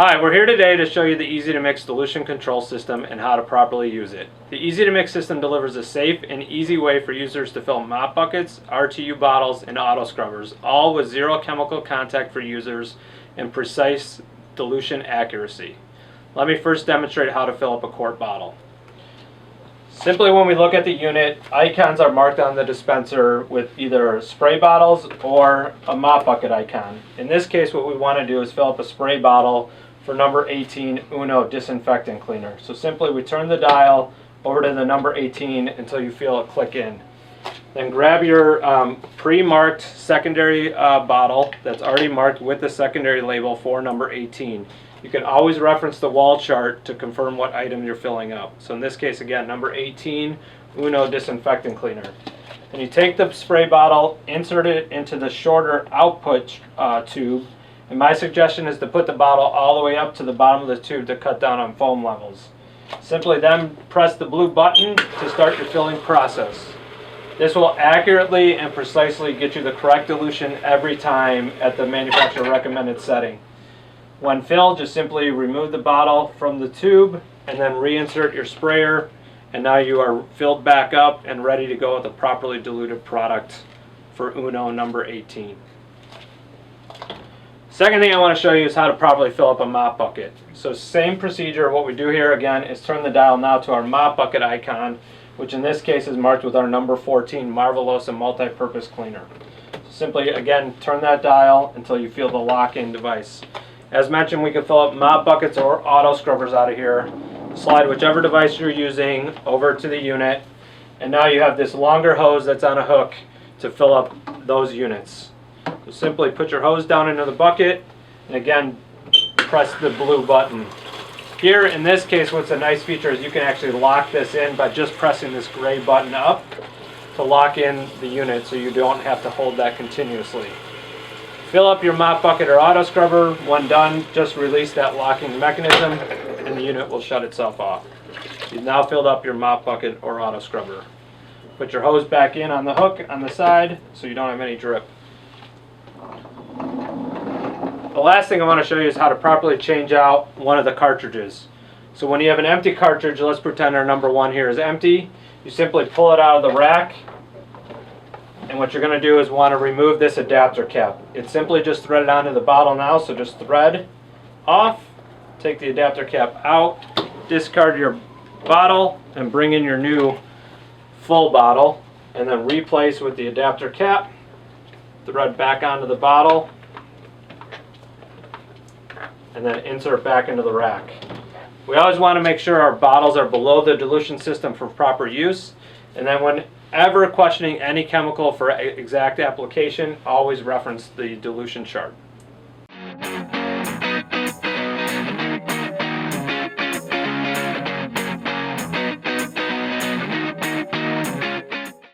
Hi, we're here today to show you the Easy2mix dilution control system and how to properly use it. The Easy2mix system delivers a safe and easy way for users to fill mop buckets, RTU bottles, and auto scrubbers, all with zero chemical contact for users and precise dilution accuracy. Let me first demonstrate how to fill up a quart bottle. Simply, when we look at the unit, icons are marked on the dispenser with either spray bottles or a mop bucket icon. In this case, what we want to do is fill up a spray bottle for number 18 Uno disinfectant cleaner. So simply we turn the dial over to the number 18 until you feel it click in. Then grab your pre-marked secondary bottle that's already marked with the secondary label for number 18. You can always reference the wall chart to confirm what item you're filling up. So in this case, again, number 18 Uno disinfectant cleaner. And you take the spray bottle, insert it into the shorter output tube. And my suggestion is to put the bottle all the way up to the bottom of the tube to cut down on foam levels. Simply then press the blue button to start your filling process. This will accurately and precisely get you the correct dilution every time at the manufacturer recommended setting. When filled, just simply remove the bottle from the tube and then reinsert your sprayer, and now you are filled back up and ready to go with a properly diluted product for Uno number 18. Second thing I want to show you is how to properly fill up a mop bucket. So same procedure. What we do here again is turn the dial now to our mop bucket icon, which in this case is marked with our number 14 Marvelosa multi-purpose cleaner. So simply again turn that dial until you feel the lock-in device. As mentioned, we can fill up mop buckets or auto scrubbers out of here. Slide whichever device you're using over to the unit, and now you have this longer hose that's on a hook to fill up those units. So simply put your hose down into the bucket, and again, press the blue button. Here, in this case, what's a nice feature is you can actually lock this in by just pressing this gray button up to lock in the unit so you don't have to hold that continuously. Fill up your mop bucket or auto scrubber. When done, just release that locking mechanism and the unit will shut itself off. You've now filled up your mop bucket or auto scrubber. Put your hose back in on the hook on the side so you don't have any drip. The last thing I want to show you is how to properly change out one of the cartridges. So when you have an empty cartridge, let's pretend our number 1 here is empty. You simply pull it out of the rack. And what you're going to do is want to remove this adapter cap. It's simply just threaded onto the bottle now, so just thread off, take the adapter cap out, discard your bottle, and bring in your new full bottle, and then replace with the adapter cap, thread back onto the bottle, and then insert back into the rack. We always want to make sure our bottles are below the dilution system for proper use, and then whenever questioning any chemical for exact application, always reference the dilution chart.